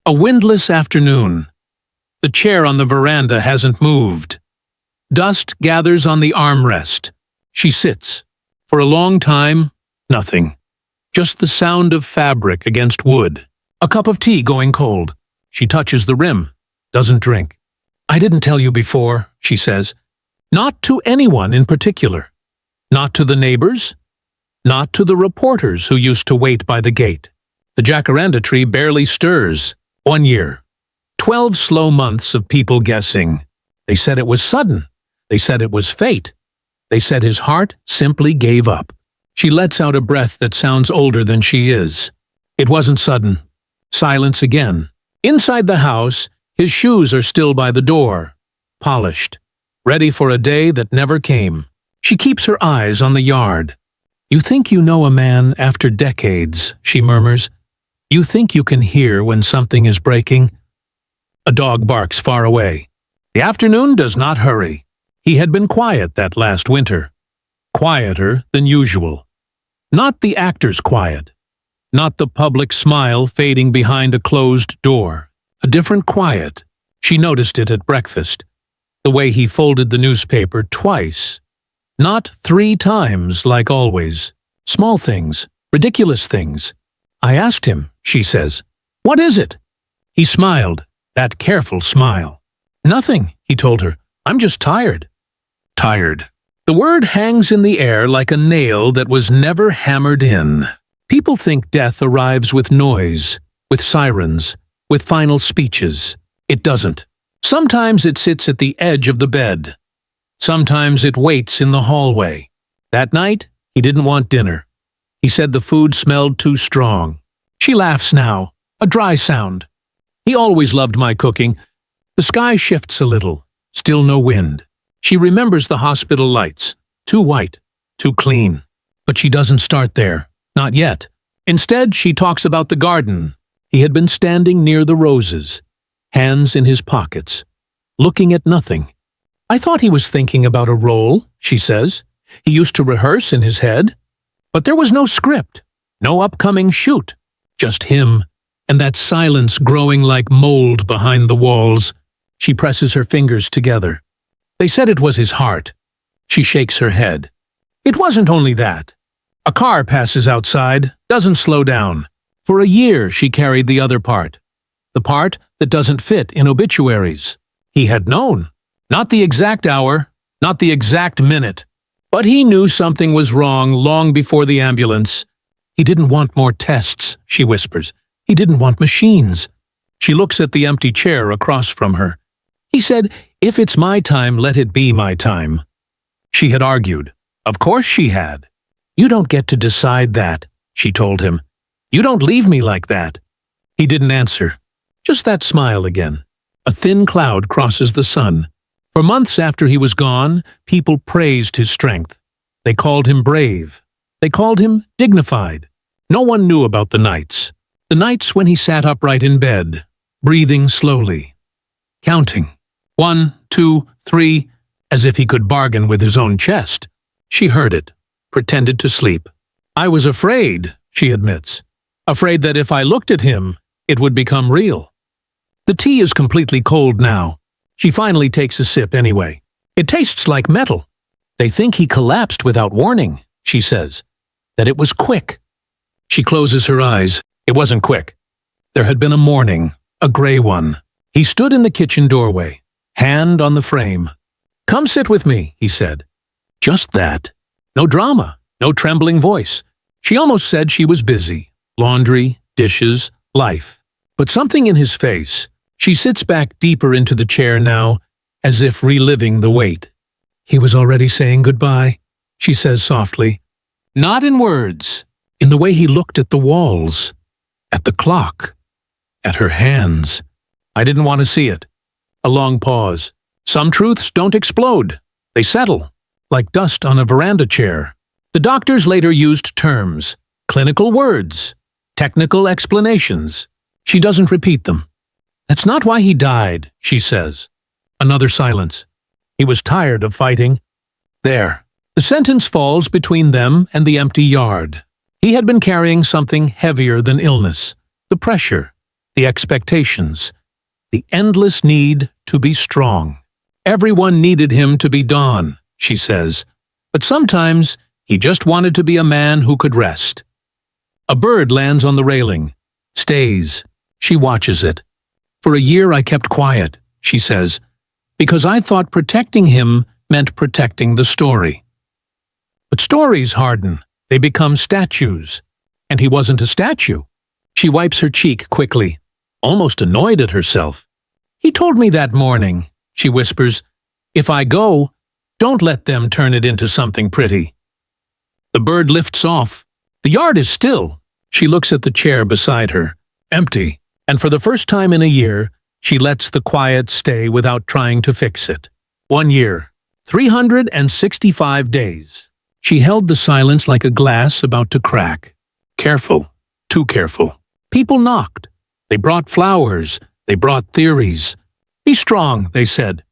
A windless afternoon. The chair on the veranda hasn't moved. Dust gathers on the armrest. She sits. For a long time, nothing. Just the sound of fabric against wood. A cup of tea going cold. She touches the rim. Doesn't drink. "I didn't tell you before," she says. Not to anyone in particular. Not to the neighbors. Not to the reporters who used to wait by the gate. The jacaranda tree barely stirs. 1 year. 12 slow months of people guessing. They said it was sudden. They said it was fate. They said his heart simply gave up. She lets out a breath that sounds older than she is. It wasn't sudden. Silence again. Inside the house, his shoes are still by the door. Polished. Ready for a day that never came. She keeps her eyes on the yard. "You think you know a man after decades," she murmurs. "You think you can hear when something is breaking." A dog barks far away. The afternoon does not hurry. He had been quiet that last winter. Quieter than usual. Not the actor's quiet. Not the public smile fading behind a closed door. A different quiet. She noticed it at breakfast. The way he folded the newspaper twice. Not 3 times like always. Small things. Ridiculous things. "I asked him," she says. "What is it?" He smiled. That careful smile. "Nothing," he told her. "I'm just tired." Tired. The word hangs in the air like a nail that was never hammered in. People think death arrives with noise, with sirens, with final speeches. It doesn't. Sometimes it sits at the edge of the bed. Sometimes it waits in the hallway. That night, he didn't want dinner. He said the food smelled too strong. She laughs now. A dry sound. "He always loved my cooking." The sky shifts a little. Still no wind. She remembers the hospital lights. Too white. Too clean. But she doesn't start there. Not yet. Instead, she talks about the garden. He had been standing near the roses. Hands in his pockets. Looking at nothing. "I thought he was thinking about a role," she says. "He used to rehearse in his head. But there was no script. No upcoming shoot. Just him. And that silence growing like mold behind the walls." She presses her fingers together. "They said it was his heart." She shakes her head. "It wasn't only that." A car passes outside, doesn't slow down. For a year she carried the other part. The part that doesn't fit in obituaries. He had known. Not the exact hour, not the exact minute. But he knew something was wrong long before the ambulance. He didn't want more tests, she whispers. He didn't want machines. She looks at the empty chair across from her. He said, "If it's my time, let it be my time." She had argued. Of course she had. "You don't get to decide that," she told him. "You don't leave me like that." He didn't answer. Just that smile again. A thin cloud crosses the sun. For months after he was gone, people praised his strength. They called him brave. They called him dignified. No one knew about the nights. The nights when he sat upright in bed, breathing slowly, counting. 1, 2, 3, as if he could bargain with his own chest. She heard it, pretended to sleep. "I was afraid," she admits. "Afraid that if I looked at him, it would become real." The tea is completely cold now. She finally takes a sip anyway. "It tastes like metal." "They think he collapsed without warning," she says. "That it was quick." She closes her eyes. It wasn't quick. There had been a morning, a gray one. He stood in the kitchen doorway, hand on the frame. "Come sit with me," he said. Just that. No drama, no trembling voice. She almost said she was busy. Laundry, dishes, life. But something in his face. She sits back deeper into the chair now, as if reliving the wait. "He was already saying goodbye," she says softly. Not in words, in the way he looked at the walls, at the clock, at her hands. I didn't want to see it. A long pause. Some truths don't explode. They settle, like dust on a veranda chair. The doctors later used terms, clinical words, technical explanations. She doesn't repeat them. "That's not why he died," she says. Another silence. He was tired of fighting. There. The sentence falls between them and the empty yard. He had been carrying something heavier than illness. The pressure. the expectations, the endless need to be strong. Everyone needed him to be Don, she says, but sometimes he just wanted to be a man who could rest. A bird lands on the railing, stays. She watches it. For a year I kept quiet, she says, because I thought protecting him meant protecting the story. But stories harden. They become statues. And he wasn't a statue. She wipes her cheek quickly, almost annoyed at herself. He told me that morning, she whispers, if I go, don't let them turn it into something pretty. The bird lifts off. The yard is still. She looks at the chair beside her, empty, and for the first time in a year, she lets the quiet stay without trying to fix it. 1 year, 365 days. She held the silence like a glass about to crack. Careful, too careful. People knocked. They brought flowers. They brought theories. Be strong, they said,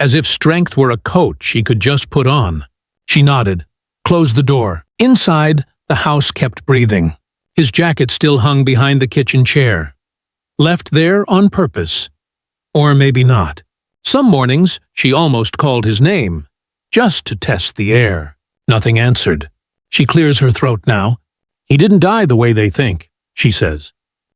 as if strength were a coat she could just put on. She nodded, closed the door. Inside, the house kept breathing. His jacket still hung behind the kitchen chair. Left there on purpose. Or maybe not. Some mornings, she almost called his name, just to test the air. Nothing answered. She clears her throat now. He didn't die the way they think, she says.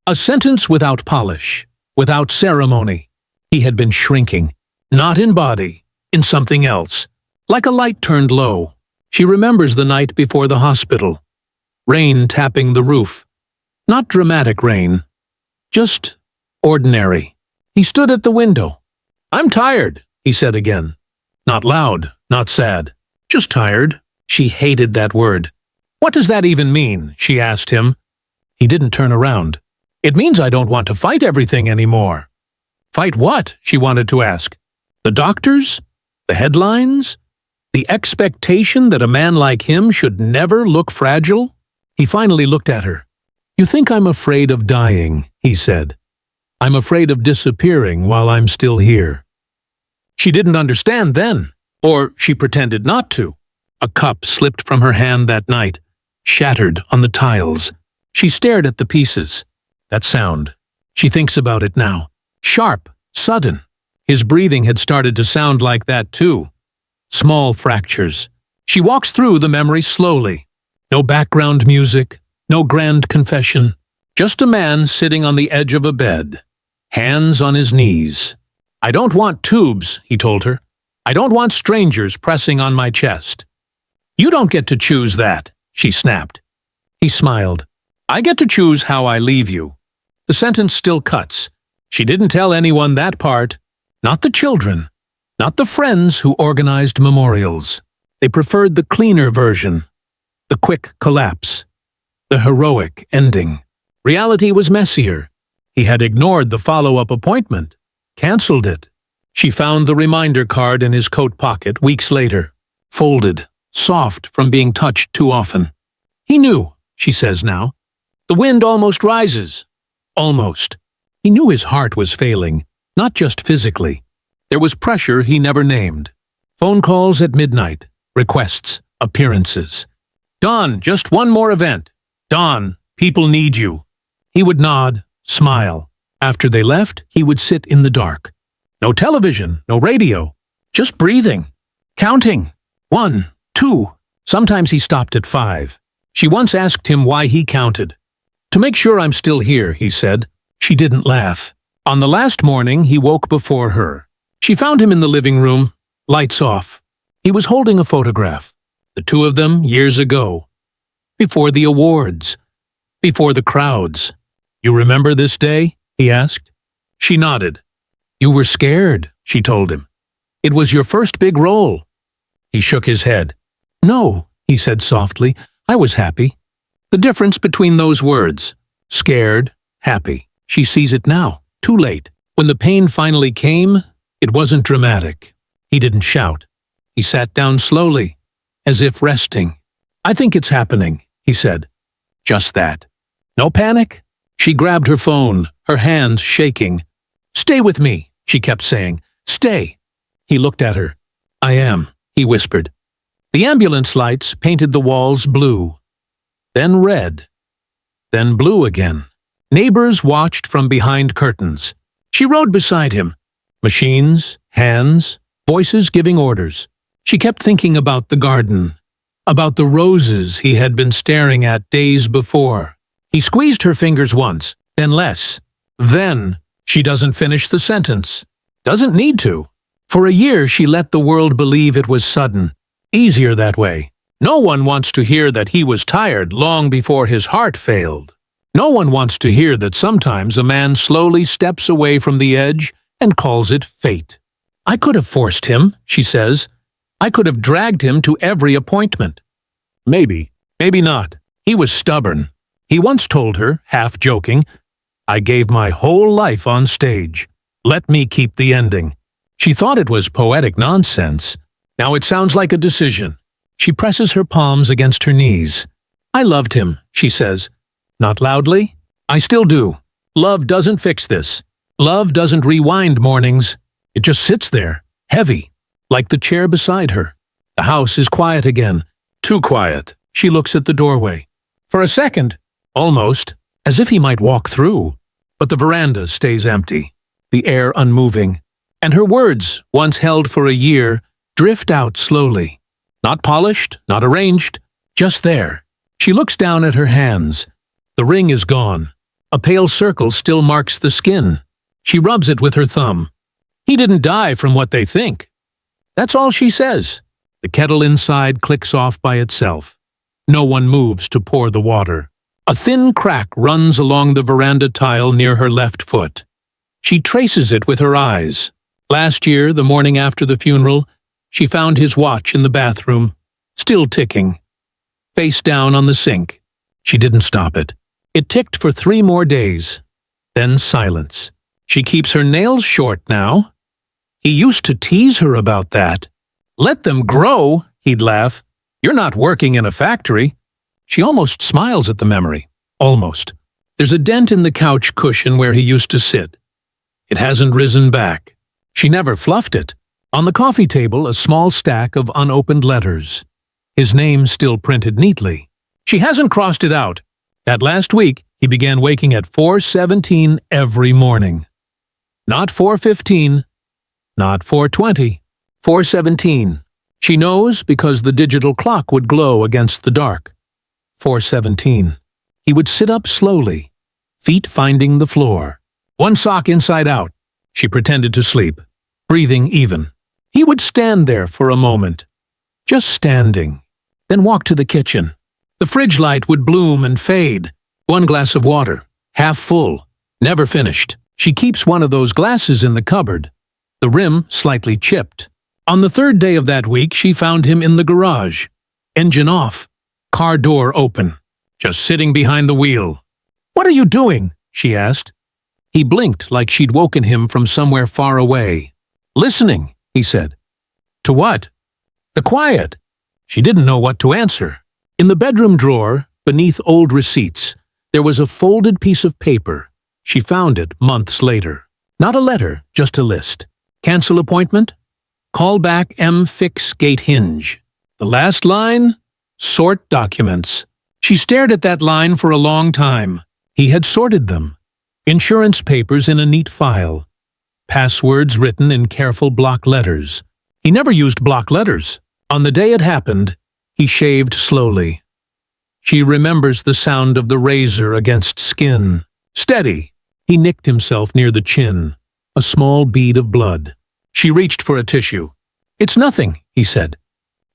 A sentence without polish, without ceremony. He had been shrinking, not in body, in something else. Like a light turned low. She remembers the night before the hospital. Rain tapping the roof. Not dramatic rain. Just ordinary. He stood at the window. I'm tired, he said again. Not loud, not sad. Just tired. She hated that word. What does that even mean? She asked him. He didn't turn around. It means I don't want to fight everything anymore. Fight what? She wanted to ask. The doctors? The headlines? The expectation that a man like him should never look fragile? He finally looked at her. You think I'm afraid of dying, he said. I'm afraid of disappearing while I'm still here. She didn't understand then, or she pretended not to. A cup slipped from her hand that night, shattered on the tiles. She stared at the pieces. That sound. She thinks about it now. Sharp, sudden. His breathing had started to sound like that too. Small fractures. She walks through the memory slowly. No background music, no grand confession. Just a man sitting on the edge of a bed, hands on his knees. I don't want tubes, he told her. I don't want strangers pressing on my chest. You don't get to choose that, she snapped. He smiled. I get to choose how I leave you. The sentence still cuts. She didn't tell anyone that part. Not the children. Not the friends who organized memorials. They preferred the cleaner version. The quick collapse. The heroic ending. Reality was messier. He had ignored the follow-up appointment. Cancelled it. She found the reminder card in his coat pocket weeks later. Folded. Soft from being touched too often. He knew, she says now. The wind almost rises. Almost. He knew his heart was failing, not just physically. There was pressure he never named. Phone calls at midnight. Requests. Appearances. Don, just one more event. Don, people need you. He would nod, smile. After they left, he would sit in the dark. No television, no radio. Just breathing. Counting. 1, 2. Sometimes he stopped at 5. She once asked him why he counted. To make sure I'm still here, he said. She didn't laugh. On the last morning, he woke before her. She found him in the living room, lights off. He was holding a photograph. The two of them years ago. Before the awards. Before the crowds. You remember this day? He asked. She nodded. You were scared, she told him. It was your first big role. He shook his head. No, he said softly. I was happy. The difference between those words. Scared, happy. She sees it now. Too late. When the pain finally came, it wasn't dramatic. He didn't shout. He sat down slowly, as if resting. I think it's happening, he said. Just that. No panic? She grabbed her phone, her hands shaking. Stay with me, she kept saying. Stay. He looked at her. I am, he whispered. The ambulance lights painted the walls blue. Then red. Then blue again. Neighbors watched from behind curtains. She rode beside him. Machines, hands, voices giving orders. She kept thinking about the garden, about the roses he had been staring at days before. He squeezed her fingers once, then less. Then, she doesn't finish the sentence. Doesn't need to. For a year she let the world believe it was sudden. Easier that way. No one wants to hear that he was tired long before his heart failed. No one wants to hear that sometimes a man slowly steps away from the edge and calls it fate. I could have forced him, she says. I could have dragged him to every appointment. Maybe, maybe not. He was stubborn. He once told her, half joking, I gave my whole life on stage. Let me keep the ending. She thought it was poetic nonsense. Now it sounds like a decision. She presses her palms against her knees. I loved him, she says. Not loudly. I still do. Love doesn't fix this. Love doesn't rewind mornings. It just sits there, heavy, like the chair beside her. The house is quiet again. Too quiet. She looks at the doorway. For a second, almost, as if he might walk through. But the veranda stays empty, the air unmoving, and her words, once held for a year, drift out slowly. Not polished, not arranged, just there. She looks down at her hands. The ring is gone. A pale circle still marks the skin. She rubs it with her thumb. He didn't die from what they think. That's all she says. The kettle inside clicks off by itself. No one moves to pour the water. A thin crack runs along the veranda tile near her left foot. She traces it with her eyes. Last year, the morning after the funeral, she found his watch in the bathroom, still ticking. Face down on the sink. She didn't stop it. It ticked for 3 more days. Then silence. She keeps her nails short now. He used to tease her about that. Let them grow, he'd laugh. You're not working in a factory. She almost smiles at the memory. Almost. There's a dent in the couch cushion where he used to sit. It hasn't risen back. She never fluffed it. On the coffee table, a small stack of unopened letters. His name still printed neatly. She hasn't crossed it out. That last week, he began waking at 4:17 every morning. Not 4:15, not 4:20, 4:17. She knows because the digital clock would glow against the dark. 4:17. He would sit up slowly, feet finding the floor. One sock inside out. She pretended to sleep, breathing even. He would stand there for a moment, just standing, then walk to the kitchen. The fridge light would bloom and fade. 1 glass of water, half full, never finished. She keeps one of those glasses in the cupboard, the rim slightly chipped. On the 3rd day of that week, she found him in the garage, engine off, car door open, just sitting behind the wheel. "What are you doing?" she asked. He blinked like she'd woken him from somewhere far away. "Listening," he said. "To what?" "The quiet." She didn't know what to answer. In the bedroom drawer, beneath old receipts, there was a folded piece of paper. She found it months later. Not a letter, just a list. Cancel appointment? Call back M-Fix Gate Hinge. The last line? Sort documents. She stared at that line for a long time. He had sorted them. Insurance papers in a neat file. Passwords written in careful block letters. He never used block letters. On the day it happened, he shaved slowly. She remembers the sound of the razor against skin. Steady. He nicked himself near the chin. A small bead of blood. She reached for a tissue. "It's nothing," he said.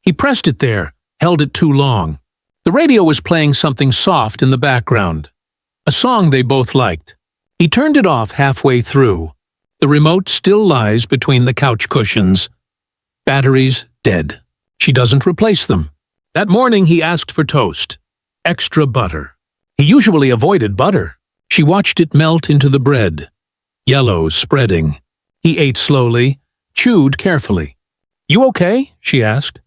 He pressed it there, held it too long. The radio was playing something soft in the background. A song they both liked. He turned it off halfway through. The remote still lies between the couch cushions. Batteries dead. She doesn't replace them. That morning he asked for toast. Extra butter. He usually avoided butter. She watched it melt into the bread. Yellow spreading. He ate slowly, chewed carefully. "You okay?" she asked.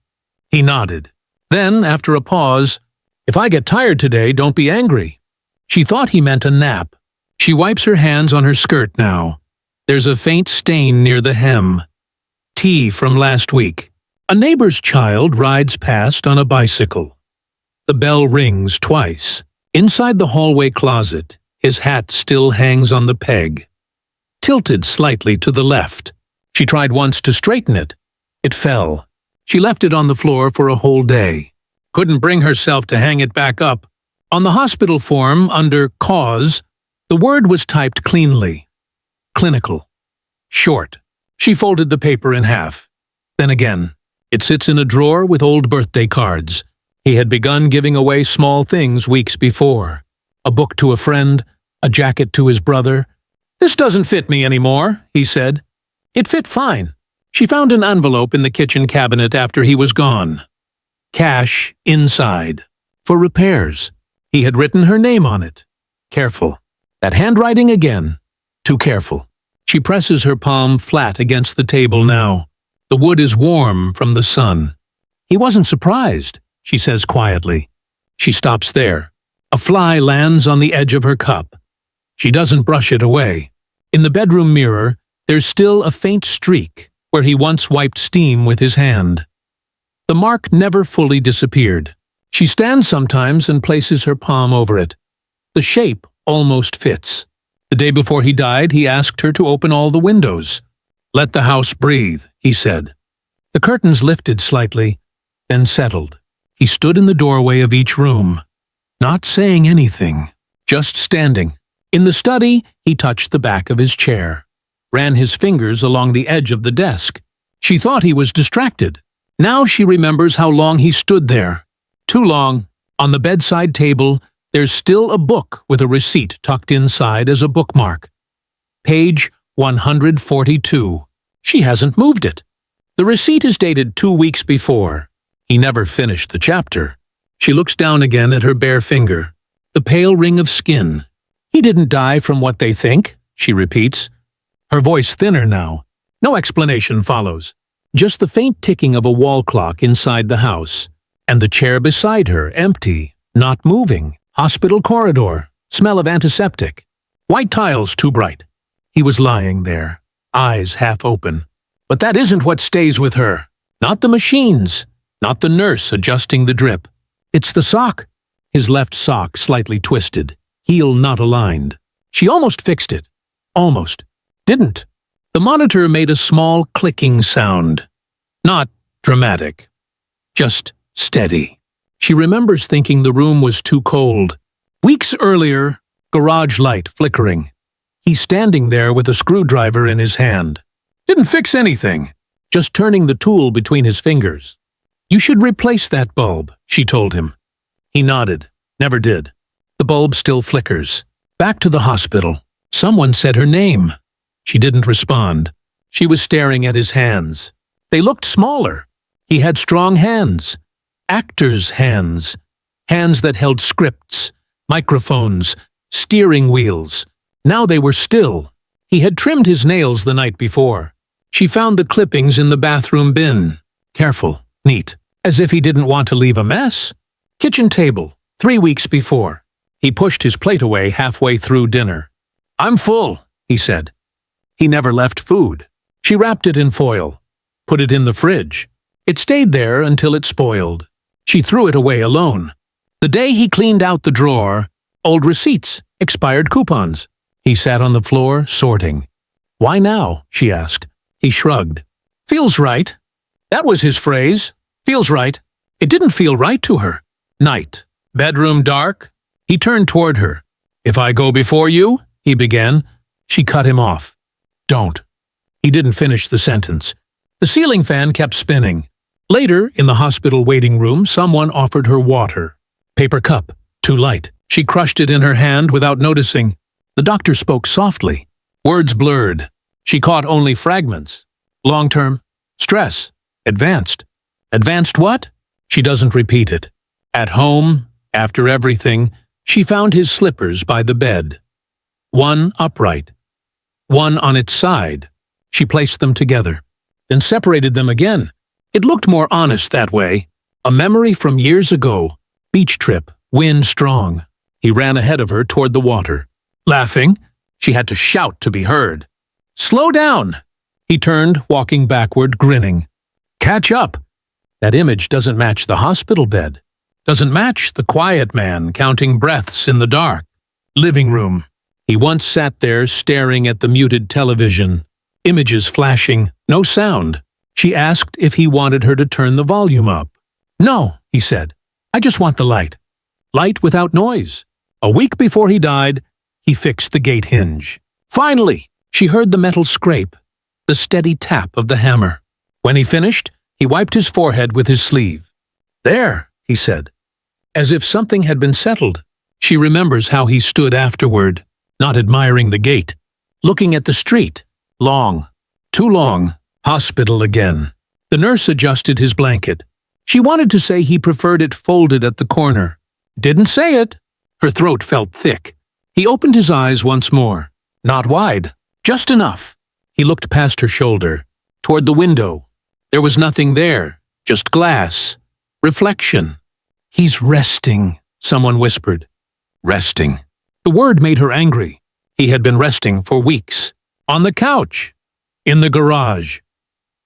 He nodded. Then, after a pause, "If I get tired today, don't be angry." She thought he meant a nap. She wipes her hands on her skirt now. There's a faint stain near the hem. Tea from last week. A neighbor's child rides past on a bicycle. The bell rings twice. Inside the hallway closet, His hat still hangs on the peg, tilted slightly to the left. She tried once to straighten it. It fell. She left it on the floor for a whole day. Couldn't bring herself to hang it back up. On the hospital form, under cause, the word was typed cleanly. Clinical. Short. She folded the paper in half. Then again. It sits in a drawer with old birthday cards. He had begun giving away small things weeks before. A book to a friend, a jacket to his brother. "This doesn't fit me anymore," he said. It fit fine. She found an envelope in the kitchen cabinet after he was gone. Cash inside. For repairs. He had written her name on it. Careful. That handwriting again. Too careful. She presses her palm flat against the table now. The wood is warm from the sun. He wasn't surprised, she says quietly. She stops there. A fly lands on the edge of her cup. She doesn't brush it away. In the bedroom mirror, there's still a faint streak where he once wiped steam with his hand. The mark never fully disappeared. She stands sometimes and places her palm over it. The shape almost fits. The day before he died, he asked her to open all the windows. "Let the house breathe," he said. The curtains lifted slightly, then settled. He stood in the doorway of each room, not saying anything, just standing. In the study, he touched the back of his chair, ran his fingers along the edge of the desk. She thought he was distracted. Now she remembers how long he stood there. Too long. On the bedside table, there's still a book with a receipt tucked inside as a bookmark. Page 142. She hasn't moved it. The receipt is dated 2 weeks before. He never finished the chapter. She looks down again at her bare finger. The pale ring of skin. "He didn't die from what they think," she repeats. Her voice thinner now. No explanation follows. Just the faint ticking of a wall clock inside the house. And the chair beside her, empty, not moving. Hospital corridor. Smell of antiseptic. White tiles too bright. He was lying there, eyes half open. But that isn't what stays with her. Not the machines. Not the nurse adjusting the drip. It's the sock. His left sock slightly twisted. Heel not aligned. She almost fixed it. Almost. Didn't. The monitor made a small clicking sound. Not dramatic. Just steady. She remembers thinking the room was too cold. Weeks earlier, garage light flickering. He's standing there with a screwdriver in his hand. Didn't fix anything. Just turning the tool between his fingers. "You should replace that bulb," she told him. He nodded. Never did. The bulb still flickers. Back to the hospital. Someone said her name. She didn't respond. She was staring at his hands. They looked smaller. He had strong hands. Actors' hands. Hands that held scripts, microphones, steering wheels. Now they were still. He had trimmed his nails the night before. She found the clippings in the bathroom bin. Careful, neat, as if he didn't want to leave a mess. Kitchen table, 3 weeks before. He pushed his plate away halfway through dinner. "I'm full," he said. He never left food. She wrapped it in foil, put it in the fridge. It stayed there until it spoiled. She threw it away alone. The day he cleaned out the drawer, old receipts, expired coupons. He sat on the floor, sorting. "Why now?" she asked. He shrugged. "Feels right." That was his phrase. Feels right. It didn't feel right to her. Night. Bedroom dark. He turned toward her. "If I go before you?" he began. She cut him off. "Don't." He didn't finish the sentence. The ceiling fan kept spinning. Later, in the hospital waiting room, someone offered her water. Paper cup. Too light. She crushed it in her hand without noticing. The doctor spoke softly. Words blurred. She caught only fragments. Long-term. Stress. Advanced. Advanced what? She doesn't repeat it. At home, after everything, she found his slippers by the bed. One upright. One on its side. She placed them together, then separated them again. It looked more honest that way. A memory from years ago. Beach trip, wind strong. He ran ahead of her toward the water. Laughing, she had to shout to be heard. "Slow down!" He turned, walking backward, grinning. "Catch up!" That image doesn't match the hospital bed. Doesn't match the quiet man counting breaths in the dark. Living room. He once sat there staring at the muted television, images flashing, no sound. She asked if he wanted her to turn the volume up. "No," he said. "I just want the light. Light without noise." A week before he died, he fixed the gate hinge. Finally, she heard the metal scrape, the steady tap of the hammer. When he finished, he wiped his forehead with his sleeve. "There," he said, as if something had been settled. She remembers how he stood afterward, not admiring the gate, looking at the street. Long, too long, hospital again. The nurse adjusted his blanket. She wanted to say he preferred it folded at the corner. Didn't say it. Her throat felt thick. He opened his eyes once more. Not wide, just enough. He looked past her shoulder, toward the window. There was nothing there, just glass, reflection. "He's resting," someone whispered. Resting. The word made her angry. He had been resting for weeks. On the couch. In the garage.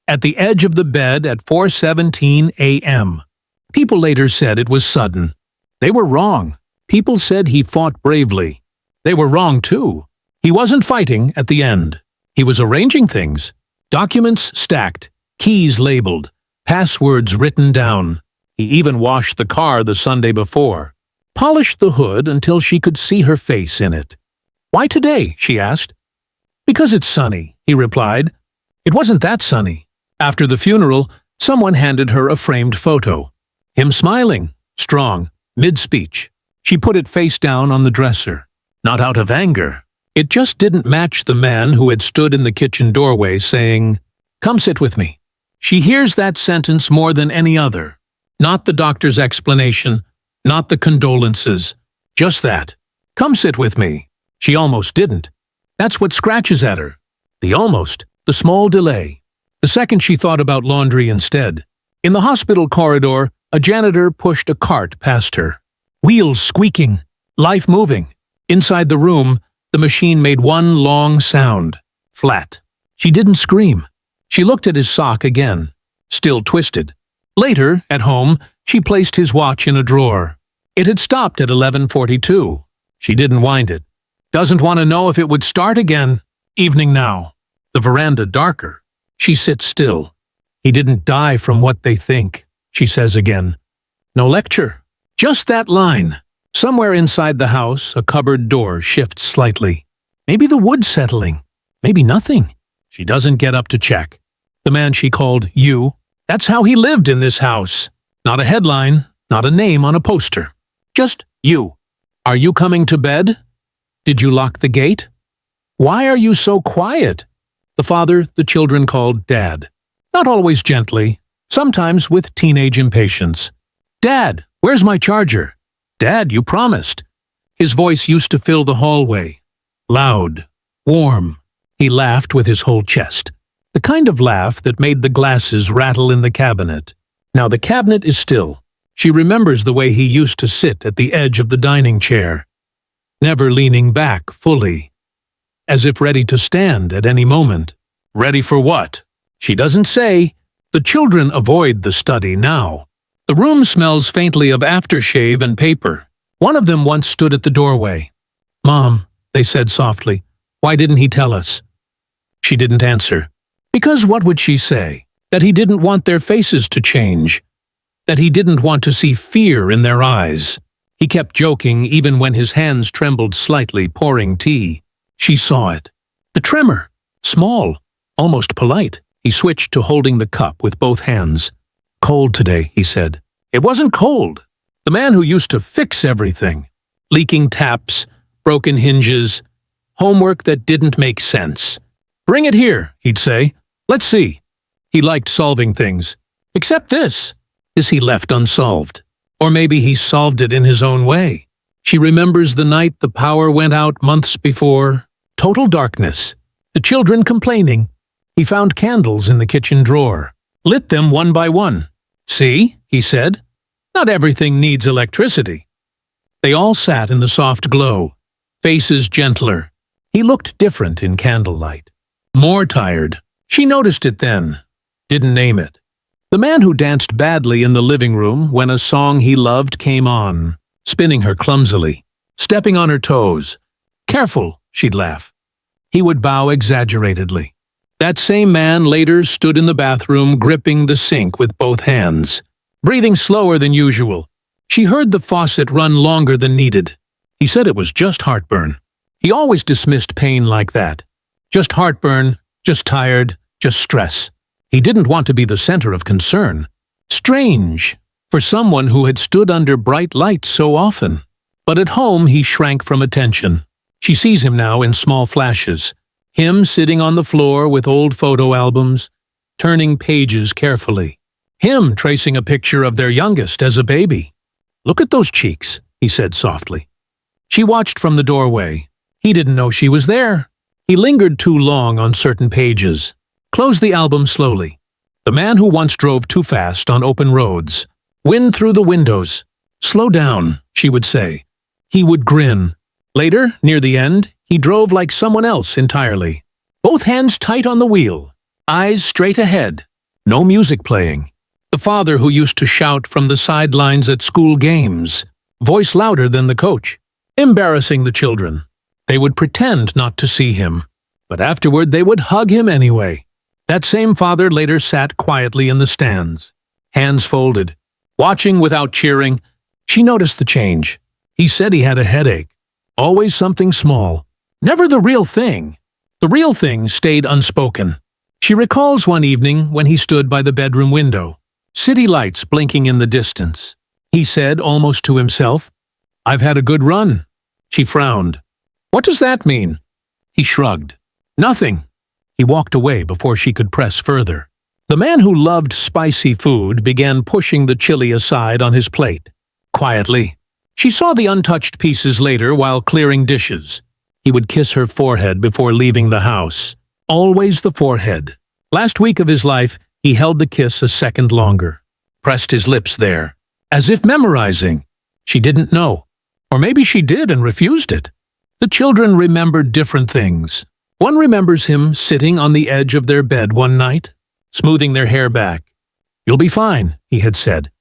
At the edge of the bed at 4:17 a.m. People later said it was sudden. They were wrong. People said he fought bravely. They were wrong too. He wasn't fighting at the end. He was arranging things. Documents stacked, keys labeled, passwords written down. He even washed the car the Sunday before. Polished the hood until she could see her face in it. "Why today?" she asked. "Because it's sunny," he replied. It wasn't that sunny. After the funeral, someone handed her a framed photo. Him smiling, strong, mid-speech. She put it face down on the dresser. Not out of anger. It just didn't match the man who had stood in the kitchen doorway saying, "Come sit with me." She hears that sentence more than any other. Not the doctor's explanation, not the condolences. Just that. "Come sit with me." She almost didn't. That's what scratches at her. The almost, the small delay. The second she thought about laundry instead. In the hospital corridor, a janitor pushed a cart past her. Wheels squeaking, life moving. Inside the room, the machine made one long sound. Flat. She didn't scream. She looked at his sock again. Still twisted. Later, at home, she placed his watch in a drawer. It had stopped at 11:42. She didn't wind it. Doesn't want to know if it would start again. Evening now. The veranda darker. She sits still. He didn't die from what they think, she says again. No lecture. Just that line. Somewhere inside the house, a cupboard door shifts slightly. Maybe the wood settling. Maybe nothing. She doesn't get up to check. The man she called you. That's how he lived in this house. Not a headline, not a name on a poster. Just you. Are you coming to bed? Did you lock the gate? Why are you so quiet? The father the children called Dad. Not always gently, sometimes with teenage impatience. Dad, where's my charger? Dad, you promised. His voice used to fill the hallway. Loud, warm. He laughed with his whole chest. The kind of laugh that made the glasses rattle in the cabinet. Now the cabinet is still. She remembers the way he used to sit at the edge of the dining chair, never leaning back fully, as if ready to stand at any moment. Ready for what? She doesn't say. The children avoid the study now. The room smells faintly of aftershave and paper. One of them once stood at the doorway. "Mom," they said softly, "why didn't he tell us?" She didn't answer. Because what would she say? That he didn't want their faces to change. That he didn't want to see fear in their eyes. He kept joking even when his hands trembled slightly, pouring tea. She saw it. The tremor. Small. Almost polite. He switched to holding the cup with both hands. "Cold today," he said. It wasn't cold. The man who used to fix everything. Leaking taps, broken hinges, homework that didn't make sense. "Bring it here," he'd say. "Let's see." He liked solving things. Except this. This he left unsolved. Or maybe he solved it in his own way. She remembers the night the power went out months before. Total darkness. The children complaining. He found candles in the kitchen drawer. Lit them one by one. "See," he said. "Not everything needs electricity." They all sat in the soft glow. Faces gentler. He looked different in candlelight. More tired. She noticed it then. Didn't name it. The man who danced badly in the living room when a song he loved came on, spinning her clumsily, stepping on her toes. "Careful," she'd laugh. He would bow exaggeratedly. That same man later stood in the bathroom gripping the sink with both hands, breathing slower than usual. She heard the faucet run longer than needed. He said it was just heartburn. He always dismissed pain like that. Just heartburn, just tired, just stress. He didn't want to be the center of concern. Strange, for someone who had stood under bright lights so often. But at home he shrank from attention. She sees him now in small flashes. Him sitting on the floor with old photo albums, turning pages carefully. Him tracing a picture of their youngest as a baby. "Look at those cheeks," he said softly. She watched from the doorway. He didn't know she was there. He lingered too long on certain pages. Closed the album slowly. The man who once drove too fast on open roads. Wind through the windows. "Slow down," she would say. He would grin. Later, near the end, he drove like someone else entirely. Both hands tight on the wheel. Eyes straight ahead. No music playing. The father who used to shout from the sidelines at school games. Voice louder than the coach. Embarrassing the children. They would pretend not to see him. But afterward they would hug him anyway. That same father later sat quietly in the stands. Hands folded. Watching without cheering. She noticed the change. He said he had a headache. Always something small. Never the real thing. The real thing stayed unspoken. She recalls one evening when he stood by the bedroom window. City lights blinking in the distance. He said, almost to himself, "I've had a good run." She frowned. "What does that mean?" He shrugged. "Nothing." He walked away before she could press further. The man who loved spicy food began pushing the chili aside on his plate. Quietly. She saw the untouched pieces later while clearing dishes. He would kiss her forehead before leaving the house. Always the forehead. Last week of his life, he held the kiss a second longer. Pressed his lips there. As if memorizing. She didn't know. Or maybe she did and refused it. The children remembered different things. One remembers him sitting on the edge of their bed one night, smoothing their hair back. "You'll be fine," he had said.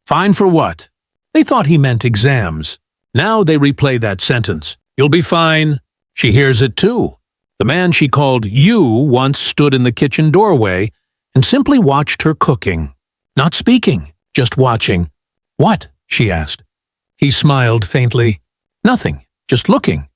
Fine for what? They thought he meant exams. Now they replay that sentence. "You'll be fine." She hears it too. The man she called "you" once stood in the kitchen doorway and simply watched her cooking. Not speaking, just watching. "What?" she asked. He smiled faintly. "Nothing, just looking."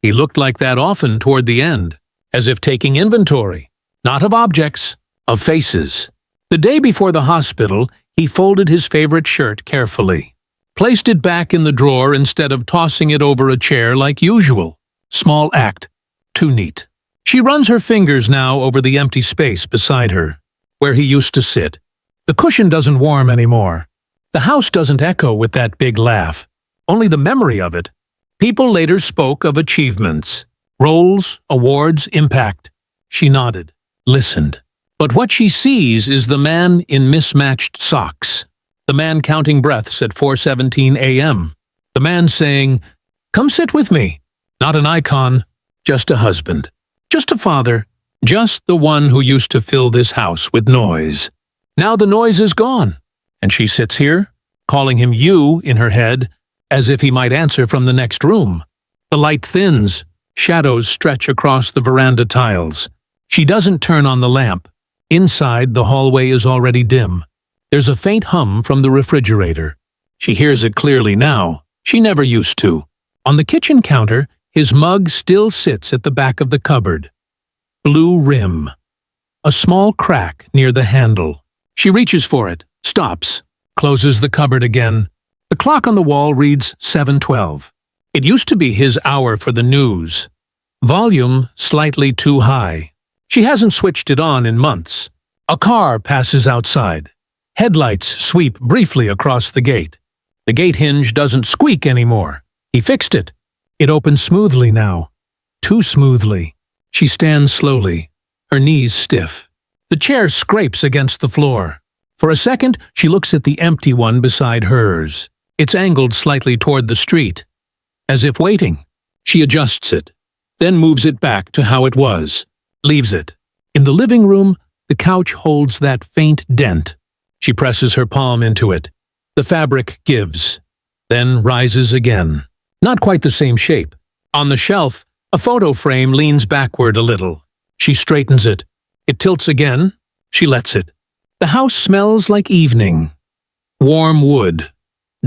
He looked like that often toward the end, as if taking inventory, not of objects, of faces. The day before the hospital, he folded his favorite shirt carefully. Placed it back in the drawer instead of tossing it over a chair like usual. Small act. Too neat. She runs her fingers now over the empty space beside her, where he used to sit. The cushion doesn't warm anymore. The house doesn't echo with that big laugh. Only the memory of it. People later spoke of achievements. Roles, awards, impact. She nodded, listened. But what she sees is the man in mismatched socks. The man counting breaths at 4:17 a.m. The man saying, "Come sit with me." Not an icon, just a husband. Just a father. Just the one who used to fill this house with noise. Now the noise is gone, and she sits here, calling him "you" in her head, as if he might answer from the next room. The light thins. Shadows stretch across the veranda tiles. She doesn't turn on the lamp. Inside, the hallway is already dim. There's a faint hum from the refrigerator. She hears it clearly now. She never used to. On the kitchen counter, his mug still sits at the back of the cupboard. Blue rim. A small crack near the handle. She reaches for it, stops, closes the cupboard again. The clock on the wall reads 7:12. It used to be his hour for the news. Volume slightly too high. She hasn't switched it on in months. A car passes outside. Headlights sweep briefly across the gate. The gate hinge doesn't squeak anymore. He fixed it. It opens smoothly now. Too smoothly. She stands slowly, her knees stiff. The chair scrapes against the floor. For a second, she looks at the empty one beside hers. It's angled slightly toward the street. As if waiting. She adjusts it, then moves it back to how it was. Leaves it. In the living room, the couch holds that faint dent. She presses her palm into it. The fabric gives, then rises again. Not quite the same shape. On the shelf, A photo frame leans backward a little. She straightens it. It tilts again. She lets it. The house smells like evening. Warm wood.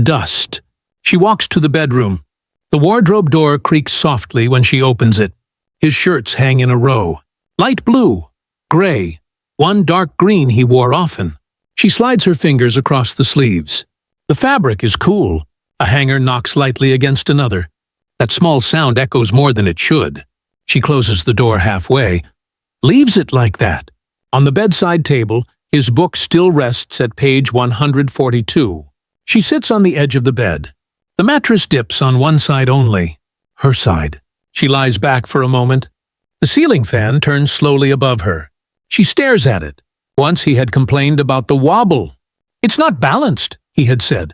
Dust. She walks to the bedroom. The wardrobe door creaks softly when she opens it. His shirts hang in a row. Light blue. Gray. One dark green he wore often. She slides her fingers across the sleeves. The fabric is cool. A hanger knocks lightly against another. That small sound echoes more than it should. She closes the door halfway. Leaves it like that. On the bedside table, his book still rests at page 142. She sits on the edge of the bed. The mattress dips on one side only. Her side. She lies back for a moment. The ceiling fan turns slowly above her. She stares at it. Once he had complained about the wobble. It's not balanced, he had said.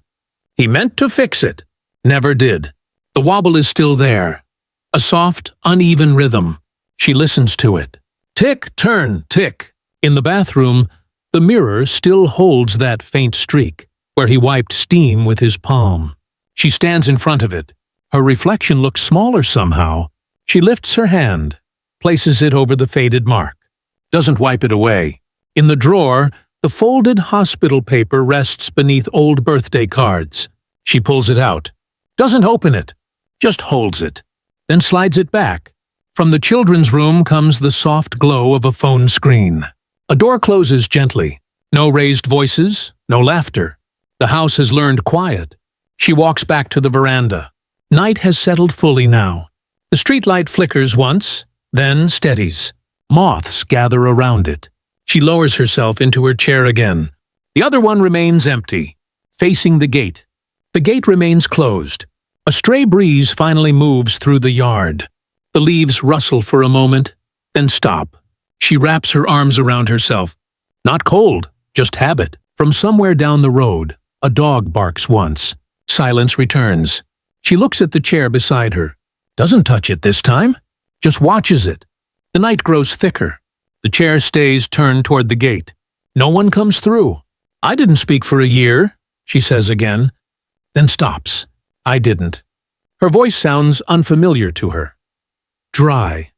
He meant to fix it. Never did. The wobble is still there. A soft, uneven rhythm. She listens to it. Tick, turn, tick. In the bathroom, the mirror still holds that faint streak, where he wiped steam with his palm. She stands in front of it. Her reflection looks smaller somehow. She lifts her hand, places it over the faded mark. Doesn't wipe it away. In the drawer, the folded hospital paper rests beneath old birthday cards. She pulls it out. Doesn't open it. Just holds it. Then slides it back. From the children's room comes the soft glow of a phone screen. A door closes gently. No raised voices, no laughter. The house has learned quiet. She walks back to the veranda. Night has settled fully now. The streetlight flickers once, then steadies. Moths gather around it. She lowers herself into her chair again. The other one remains empty, facing the gate. The gate remains closed. A stray breeze finally moves through the yard. The leaves rustle for a moment, then stop. She wraps her arms around herself. Not cold, just habit. From somewhere down the road, a dog barks once. Silence returns. She looks at the chair beside her. Doesn't touch it this time. Just watches it. The night grows thicker. The chair stays turned toward the gate. No one comes through. I didn't speak for a year, she says again, then stops. I didn't. Her voice sounds unfamiliar to her. Dry.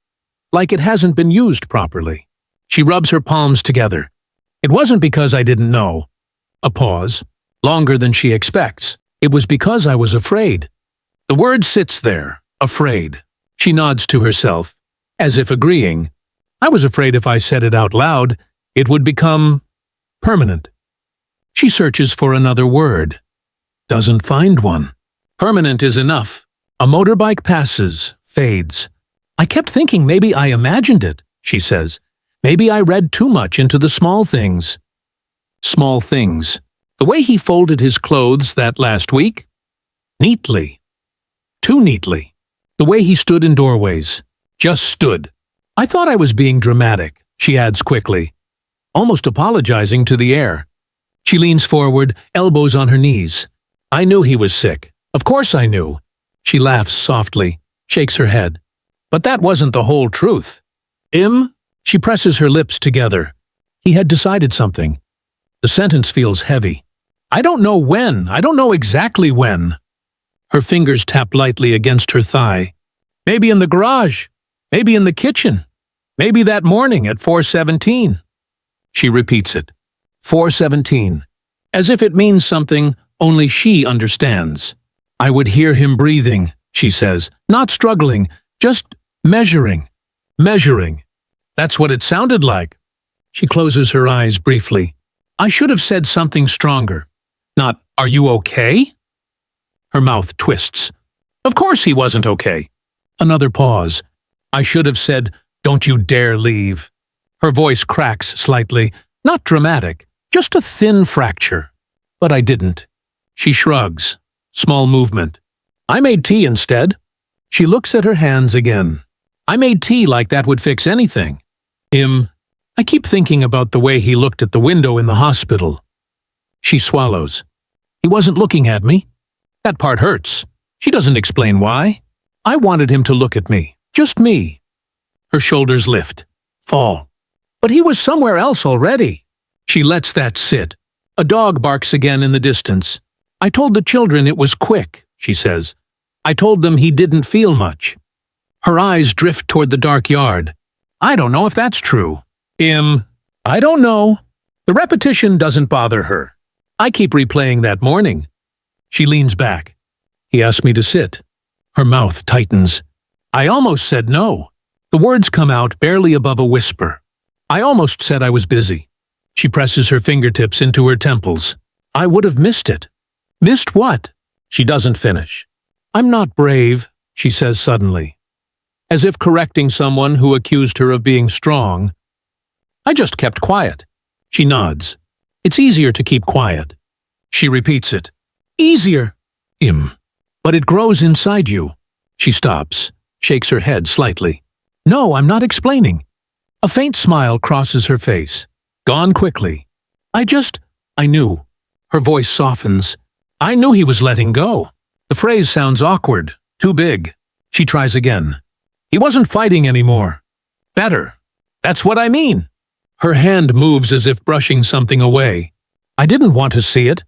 Like it hasn't been used properly. She rubs her palms together. It wasn't because I didn't know. A pause. Longer than she expects. It was because I was afraid. The word sits there. Afraid. She nods to herself, as if agreeing. I was afraid if I said it out loud, it would become permanent. She searches for another word. Doesn't find one. Permanent is enough. A motorbike passes, fades. I kept thinking maybe I imagined it, she says. Maybe I read too much into the small things. Small things. The way he folded his clothes that last week? Neatly. Too neatly. The way he stood in doorways. Just stood. I thought I was being dramatic, she adds quickly, almost apologizing to the air. She leans forward, elbows on her knees. I knew he was sick. Of course I knew. She laughs softly, shakes her head. But that wasn't the whole truth. She presses her lips together. He had decided something. The sentence feels heavy. I don't know when. I don't know exactly when. Her fingers tap lightly against her thigh. Maybe in the garage. Maybe in the kitchen. Maybe that morning at 4:17. She repeats it. 4:17. As if it means something only she understands. I would hear him breathing, she says, not struggling, just measuring. Measuring. That's what it sounded like. She closes her eyes briefly. I should have said something stronger. Not, are you okay? Her mouth twists. Of course he wasn't okay. Another pause. I should have said, don't you dare leave. Her voice cracks slightly, not dramatic, just a thin fracture. But I didn't. She shrugs. Small movement. I made tea instead. She looks at her hands again. I made tea like that would fix anything. I keep thinking about the way he looked at the window in the hospital. She swallows. He wasn't looking at me. That part hurts. She doesn't explain why. I wanted him to look at me. Just me. Her shoulders lift. Fall. But he was somewhere else already. She lets that sit. A dog barks again in the distance. I told the children it was quick, she says. I told them he didn't feel much. Her eyes drift toward the dark yard. I don't know if that's true. I don't know. The repetition doesn't bother her. I keep replaying that morning. She leans back. He asked me to sit. Her mouth tightens. I almost said no. The words come out barely above a whisper. I almost said I was busy. She presses her fingertips into her temples. I would have missed it. Missed what? She doesn't finish. I'm not brave, she says suddenly, as if correcting someone who accused her of being strong. I just kept quiet. She nods. It's easier to keep quiet. She repeats it. Easier. But it grows inside you. She stops, shakes her head slightly. No, I'm not explaining. A faint smile crosses her face. Gone quickly. I knew. Her voice softens. I knew he was letting go. The phrase sounds awkward, too big. She tries again. He wasn't fighting anymore. Better. That's what I mean. Her hand moves as if brushing something away. I didn't want to see it.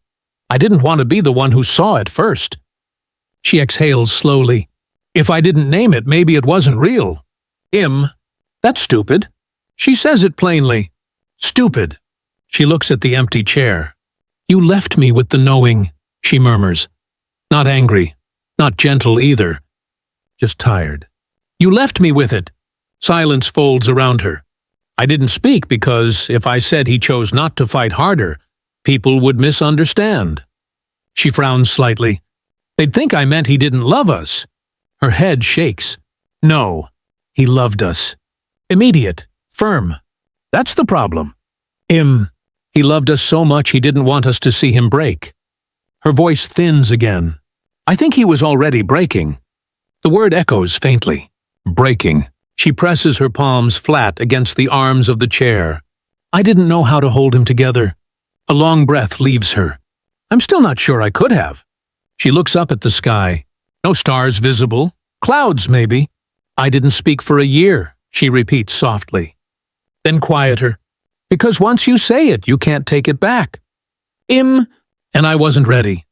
I didn't want to be the one who saw it first. She exhales slowly. If I didn't name it, maybe it wasn't real. That's stupid. She says it plainly. Stupid. She looks at the empty chair. You left me with the knowing, she murmurs. Not angry, not gentle either. Just tired. You left me with it. Silence folds around her. I didn't speak because if I said he chose not to fight harder, people would misunderstand. She frowns slightly. They'd think I meant he didn't love us. Her head shakes. No, he loved us. Immediate, firm. That's the problem. He loved us so much he didn't want us to see him break. Her voice thins again. I think he was already breaking. The word echoes faintly. Breaking. She presses her palms flat against the arms of the chair. I didn't know how to hold him together. A long breath leaves her. I'm still not sure I could have. She looks up at the sky. No stars visible. Clouds, maybe. I didn't speak for a year, she repeats softly. Then quieter. Because once you say it, you can't take it back. And I wasn't ready.